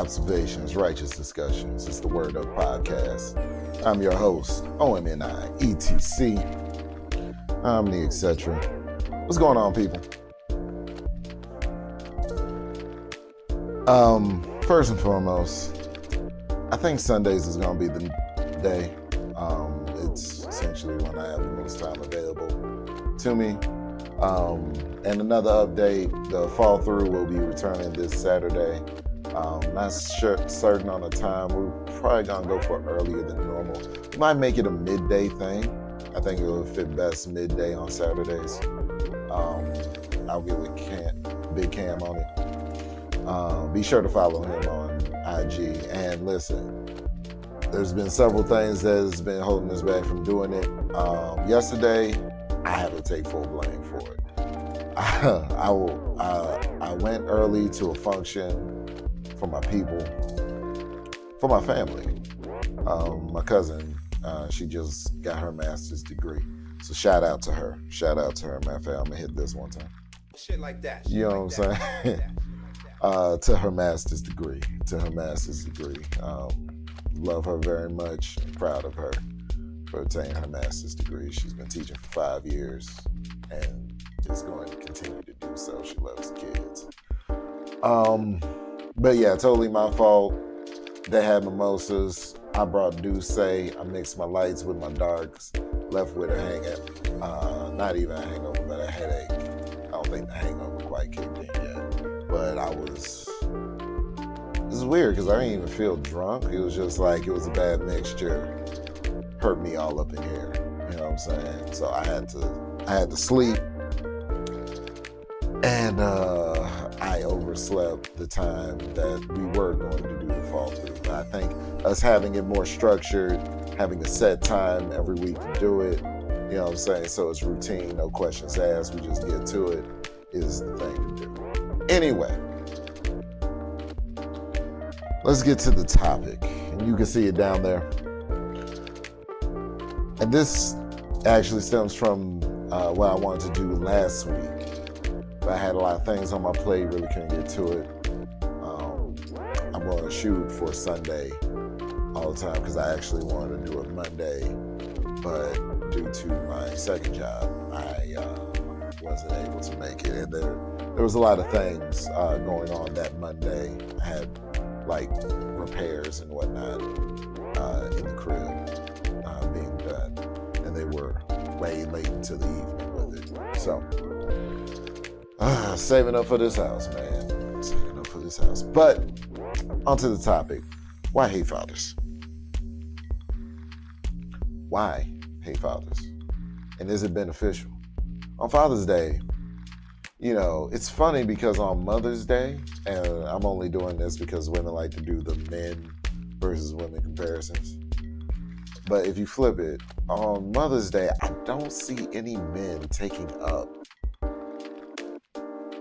Observations, Righteous Discussions. It's the Word Up Podcast. I'm your host, OMNI, ETC. I'm the etc. What's going on, people? First and foremost, I think Sundays is going to be the day. It's essentially when I have the most time available to me. And another update, the fall through will be returning this Saturday. Not certain on the time. We're probably gonna go for earlier than normal. We might make it a midday thing. I think it will fit best midday on Saturdays. I'll get with Big Cam on it. Be sure to follow him on IG. And listen, there's been several things that has been holding us back from doing it. Yesterday, I had to take full blame for it. I went early to a function for my people, for my family. My cousin, she just got her master's degree. So shout out to her. Shout out to her. Matter of fact, I'm gonna hit this one time. Shit like that. You know what I'm saying? To her master's degree. Love her very much. Proud of her for obtaining her master's degree. She's been teaching for 5 years and is going to continue to do so. She loves kids. But yeah, totally my fault. They had mimosas. I brought Douce. I mixed my lights with my darks. Left with a hangover. Not even a hangover, but a headache. I don't think the hangover quite kicked in yet. But this is weird because I didn't even feel drunk. It was just like it was a bad mixture. Hurt me all up in here. You know what I'm saying? So I had to sleep. And I overslept the time that we were going to do the fall through. But I think us having it more structured, having a set time every week to do it, you know what I'm saying? So it's routine, no questions asked, we just get to it, is the thing to do. Anyway, let's get to the topic. And you can see it down there. And this actually stems from what I wanted to do last week. But I had a lot of things on my plate, really couldn't get to it. I'm going to shoot for Sunday all the time because I actually wanted to do it Monday. But due to my second job, I wasn't able to make it. And there was a lot of things going on that Monday. I had like repairs and whatnot in the crib being done. And they were way late into the evening with it. So, saving up for this house, man. Saving up for this house. But, onto the topic. Why hate fathers? Why hate fathers? And is it beneficial? On Father's Day, you know, it's funny because on Mother's Day, and I'm only doing this because women like to do the men versus women comparisons. But if you flip it, on Mother's Day, I don't see any men taking up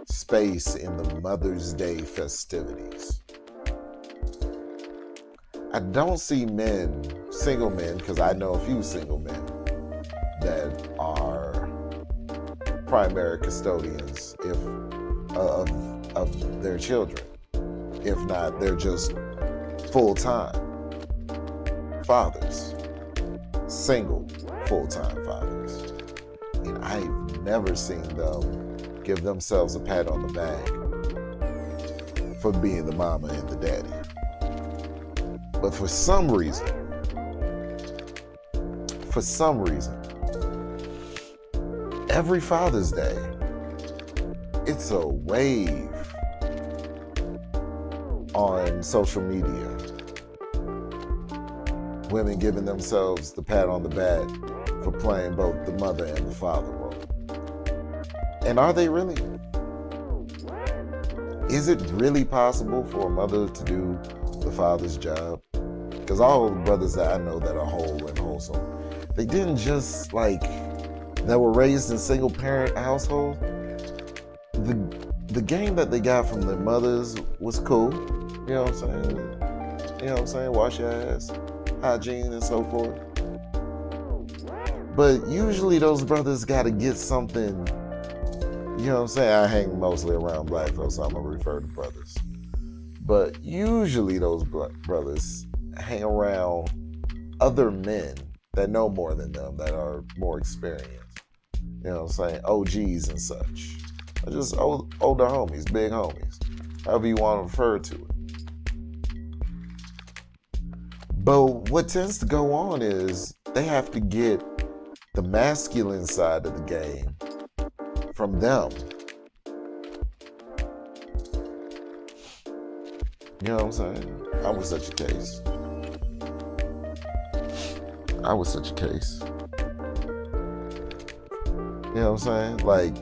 space in the Mother's Day festivities. I don't see men, single men, because I know a few single men that are primary custodians of their children. If not, they're just full-time fathers. Single full-time fathers. And I've never seen them give themselves a pat on the back for being the mama and the daddy. But for some reason, every Father's Day, it's a wave on social media. Women giving themselves the pat on the back for playing both the mother and the father role. And are they really? Is it really possible for a mother to do the father's job? Because all the brothers that I know that are whole and wholesome, they didn't just that were raised in single parent household. The game that they got from their mothers was cool. You know what I'm saying? You know what I'm saying? Wash your ass, hygiene and so forth. But usually those brothers got to get something. You know what I'm saying? I hang mostly around black folks, so I'm going to refer to brothers. but usually those brothers hang around other men that know more than them, that are more experienced. You know what I'm saying? OGs and such. Or just older homies, big homies, however you want to refer to it. But what tends to go on is they have to get the masculine side of the game from them. You know what I'm saying? I was such a case. You know what I'm saying? Like,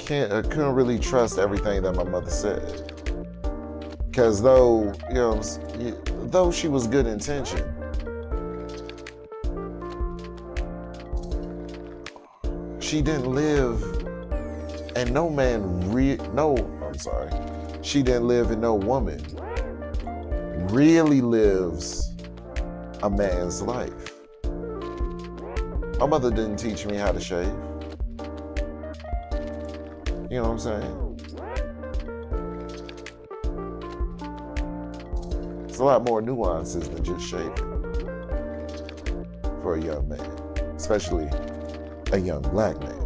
I couldn't really trust everything that my mother said. Because though she was good intention, she didn't live, and she didn't live and no woman really lives a man's life. My mother didn't teach me how to shave. You know what I'm saying? It's a lot more nuances than just shaving for a young man, especially a young black man.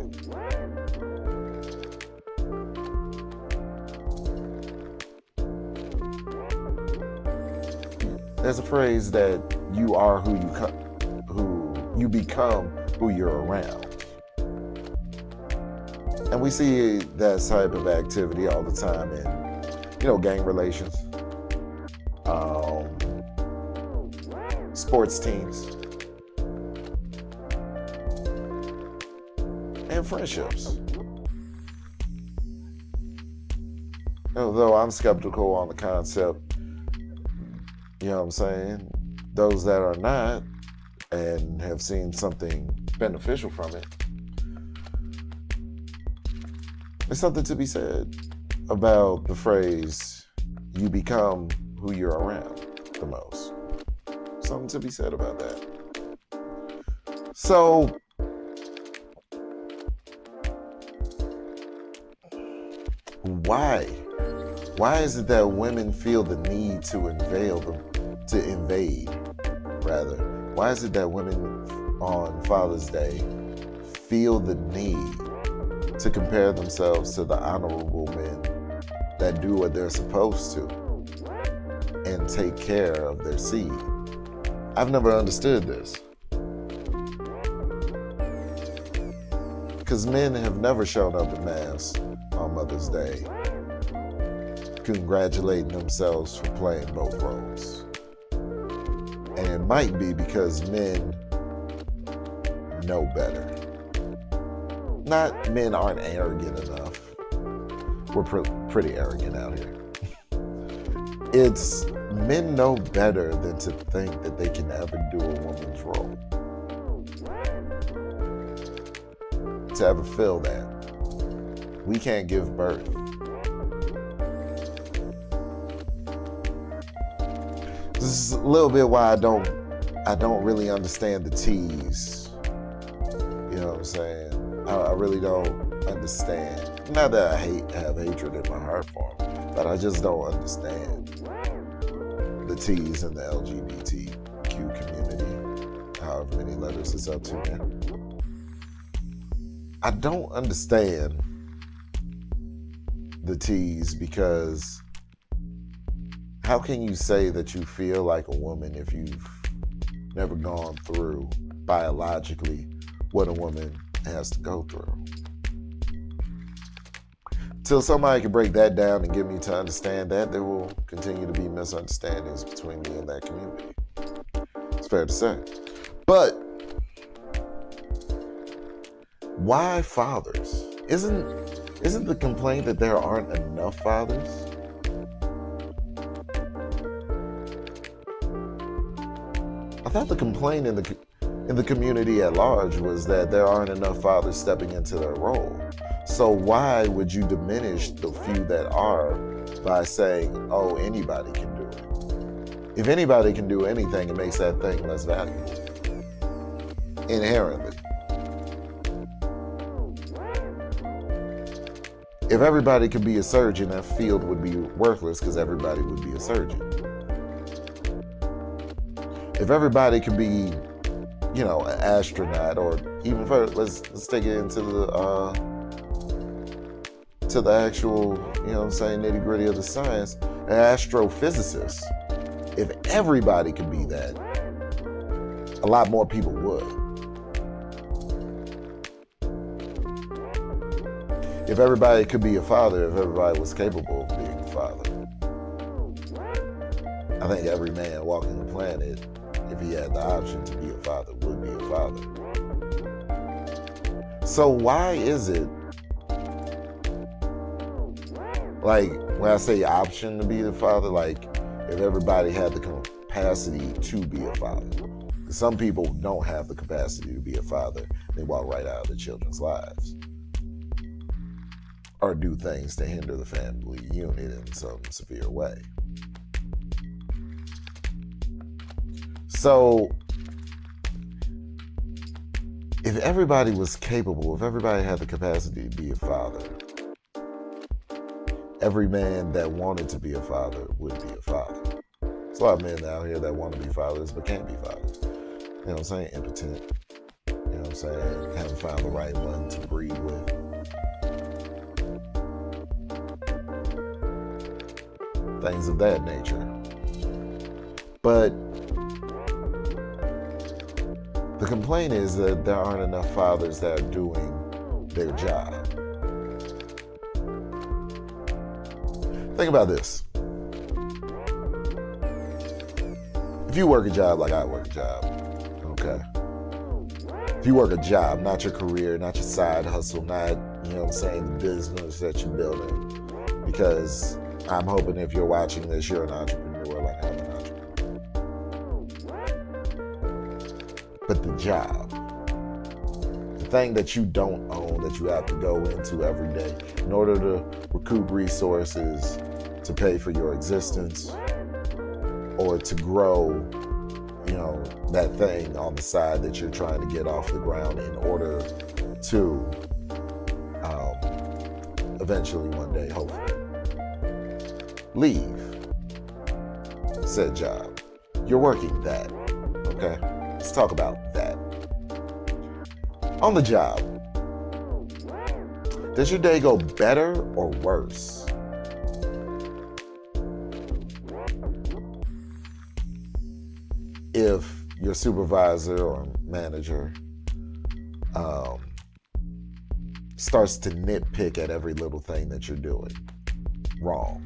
There's a phrase that you are who you become who you're around. And we see that type of activity all the time in, gang relations, sports teams, and friendships. Although I'm skeptical on the concept, you know what I'm saying? Those that are not and have seen something beneficial from it, there's something to be said about the phrase, you become who you're around the most. Something to be said about that. So, why is it that women feel the need to invade? Why is it that women on Father's Day feel the need to compare themselves to the honorable men that do what they're supposed to and take care of their seed? I've never understood this. Because men have never shown up in mass on Mother's Day congratulating themselves for playing both roles. And it might be because men know better. Not men aren't arrogant enough. We're pretty arrogant out here. It's men know better than to think that they can ever do a woman's role. To ever feel that. We can't give birth. This is a little bit why I don't really understand the tease. You know what I'm saying? I really don't understand. Not that I have hatred in my heart for them, but I just don't understand the T's in the LGBTQ community, however many letters it's up to now. I don't understand the T's because how can you say that you feel like a woman if you've never gone through biologically what a woman has to go through? Till somebody can break that down and get me to understand that, there will continue to be misunderstandings between me and that community. It's fair to say. But why fathers? Isn't the complaint that there aren't enough fathers? I thought the complaint in the community at large was that there aren't enough fathers stepping into their role. So why would you diminish the few that are by saying, oh, anybody can do it? If anybody can do anything, it makes that thing less valuable. Inherently. If everybody could be a surgeon, that field would be worthless because everybody would be a surgeon. If everybody could be, an astronaut, or even further, let's take it into the actual, nitty gritty of the science, an astrophysicist. If everybody could be that, a lot more people would. If everybody could be a father, if everybody was capable of being a father, I think every man walking the planet, if he had the option to be a father, would be a father. So why is it, like, when I say option to be the father, like, if everybody had the capacity to be a father? Some people don't have the capacity to be a father. They walk right out of their children's lives, or do things to hinder the family unit in some severe way. So, if everybody was capable, if everybody had the capacity to be a father, every man that wanted to be a father would be a father. There's a lot of men out here that want to be fathers but can't be fathers. You know what I'm saying? Impotent. You know what I'm saying? Haven't found the right one to breed with. Things of that nature. But the complaint is that there aren't enough fathers that are doing their job. Think about this. If you work a job like I work a job, okay? If you work a job, not your career, not your side hustle, not, the business that you're building, because I'm hoping if you're watching this, you're an entrepreneur like I'm an entrepreneur. But the job, the thing that you don't own, that you have to go into every day in order to recoup resources to pay for your existence or to grow, that thing on the side that you're trying to get off the ground in order to eventually one day, hopefully, leave said job. You're working that, okay? Let's talk about that. On the job, does your day go better or worse if your supervisor or manager starts to nitpick at every little thing that you're doing wrong?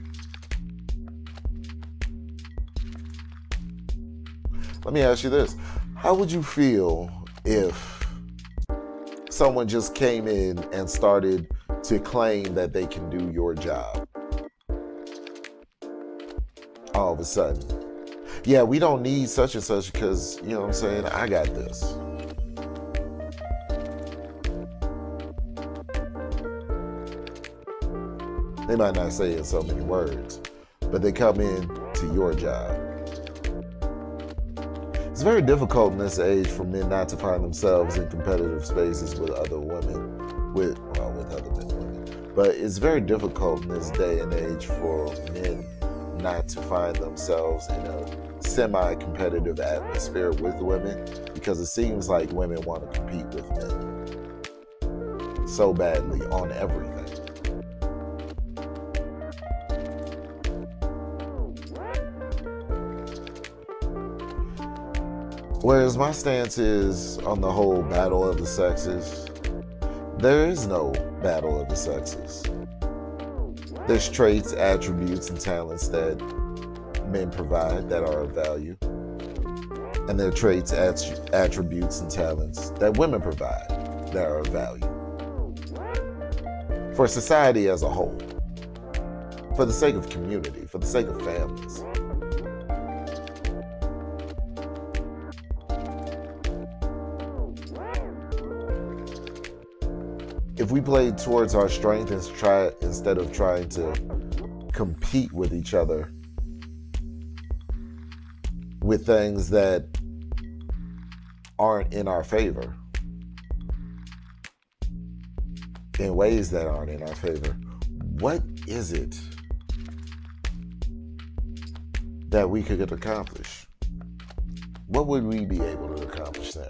Let me ask you this. How would you feel if someone just came in and started to claim that they can do your job? All of a sudden. Yeah, we don't need such and such because, I got this. They might not say it in so many words, but they come in to your job. It's very difficult in this age for men not to find themselves in competitive spaces with other women, with other women. But it's very difficult in this day and age for men not to find themselves in a semi-competitive atmosphere with women, because it seems like women want to compete with men so badly on everything. Whereas my stance is on the whole battle of the sexes, there is no battle of the sexes. There's traits, attributes, and talents that men provide that are of value. And there are traits, attributes, and talents that women provide that are of value. For society as a whole. For the sake of community, for the sake of families. If we play towards our strength and instead of trying to compete with each other with things that aren't in our favor, in ways that aren't in our favor, what is it that we could accomplish? What would we be able to accomplish then?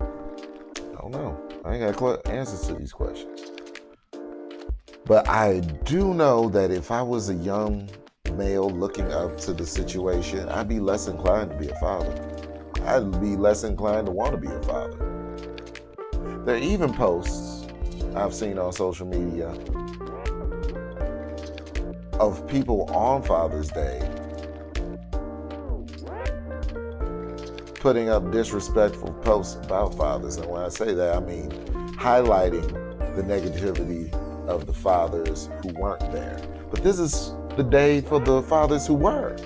I don't know. I ain't got answers to these questions. But I do know that if I was a young male looking up to the situation, I'd be less inclined to be a father. I'd be less inclined to want to be a father. There are even posts I've seen on social media of people on Father's Day putting up disrespectful posts about fathers. And when I say that, I mean highlighting the negativity of the fathers who weren't there. But this is the day for the fathers who were.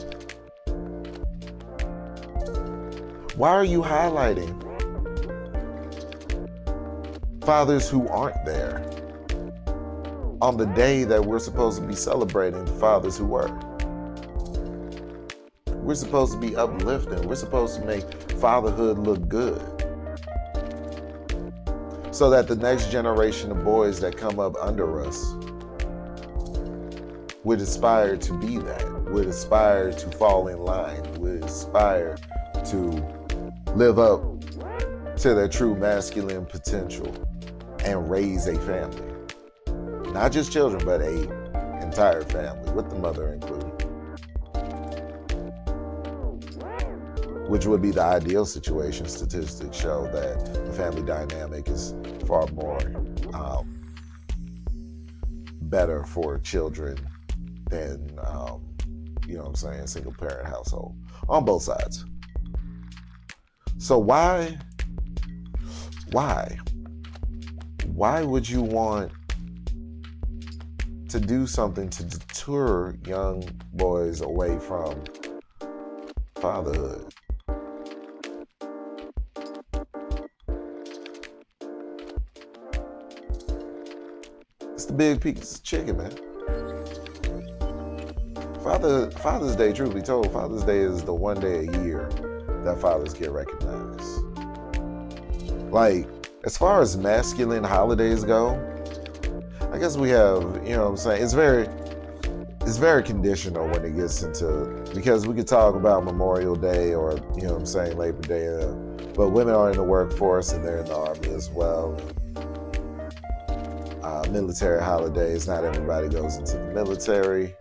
Why are you highlighting fathers who aren't there on the day that we're supposed to be celebrating the fathers who were? We're supposed to be uplifting. We're supposed to make fatherhood look good, so that the next generation of boys that come up under us would aspire to be that, would aspire to fall in line, would aspire to live up to their true masculine potential and raise a family. Not just children, but an entire family, with the mother included. Which would be the ideal situation. Statistics show that the family dynamic is far more better for children than, single parent household on both sides. So why would you want to do something to deter young boys away from fatherhood? It's the big piece of chicken, man. Father's Day, truth be told, Father's Day is the one day a year that fathers get recognized. Like, as far as masculine holidays go, I guess we have, it's very conditional when it gets into, because we could talk about Memorial Day or, Labor Day, but women are in the workforce and they're in the Army as well. Military holidays, not everybody goes into the military.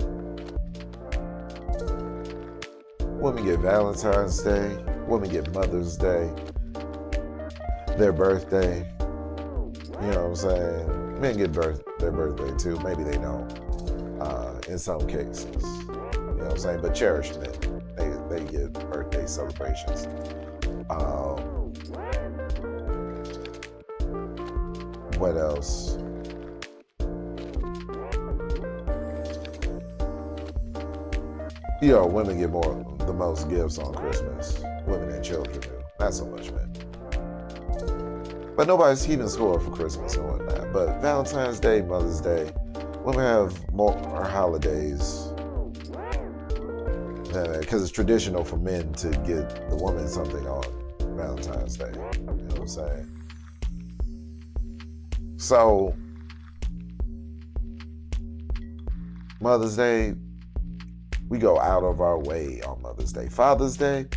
Women get Valentine's Day, women get Mother's Day, their birthday. You know what I'm saying? Men get their birthday too. Maybe they don't, in some cases. You know what I'm saying? But cherished men, they get birthday celebrations. What else? Women get the most gifts on Christmas. Women and children do. Not so much men. But nobody's keeping score for Christmas and whatnot. But Valentine's Day, Mother's Day, women have more holidays. Because it's traditional for men to get the woman something on Valentine's Day. You know what I'm saying? So, Mother's Day, we go out of our way on Mother's Day. Father's Day,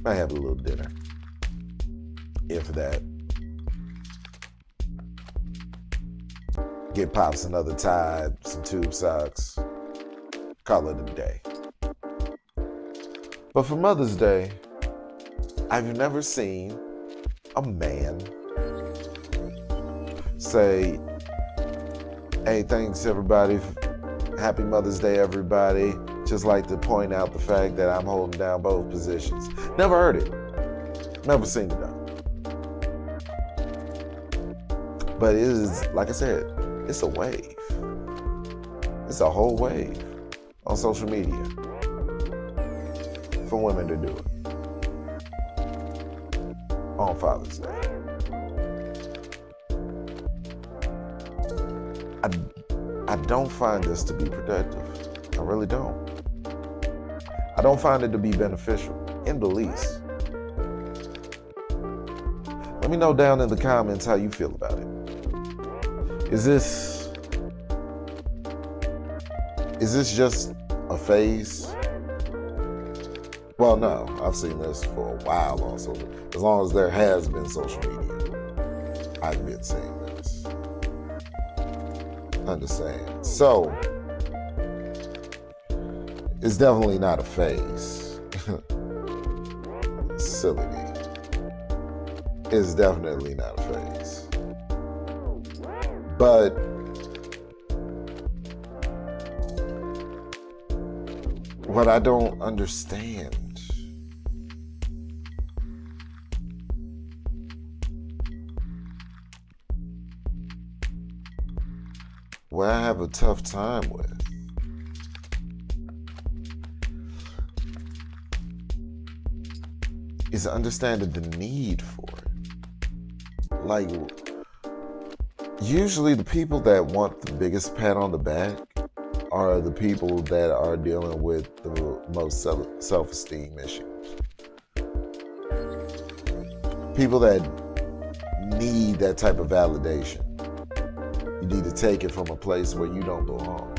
might have a little dinner, if that. Get Pops another Tide, some tube socks, call it a day. But for Mother's Day, I've never seen a man say, hey, thanks everybody, happy Mother's Day everybody, just like to point out the fact that I'm holding down both positions. Never heard it, never seen it done. But it is, like I said, it's a wave. It's a whole wave on social media for women to do it on Father's Day. I don't find this to be productive. I really don't. I don't find it to be beneficial in the least. Let me know down in the comments how you feel about it. Is this just a phase? Well, no, I've seen this for a while on social. As long as there has been social media, I've been seeing this. Understand? So, it's definitely not a phase. Silly me. It's definitely not a phase. But what I don't understand what I have a tough time with is understanding the need for it. Like, usually the people that want the biggest pat on the back are the people that are dealing with the most self-esteem issues. People that need that type of validation. You need to take it from a place where you don't belong.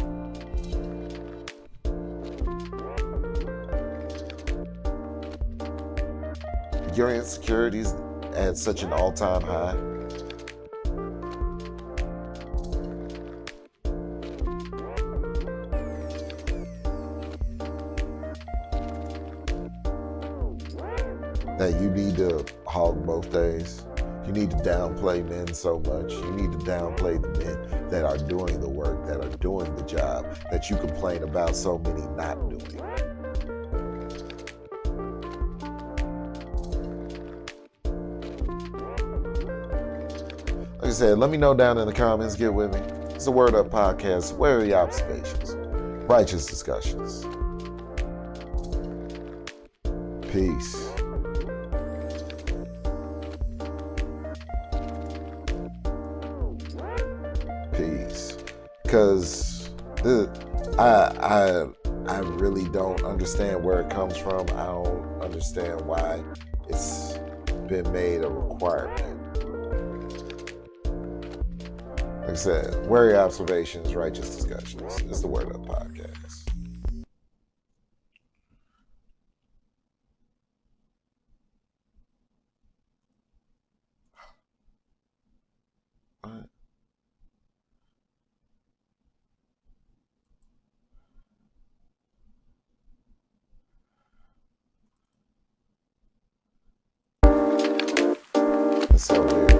Your insecurities at such an all-time high. That you need to hog both days. You need to downplay men so much. You need to downplay the men that are doing the work, that are doing the job, that you complain about so many not doing. Like I said, let me know down in the comments. Get with me. It's a Word Up podcast. Where are your observations? Righteous discussions. Peace. Peace. Because I really don't understand where it comes from. I don't understand why it's been made a requirement. Like I said, wary observations, righteous discussions. It's the Word Up podcast. All right. It's so weird.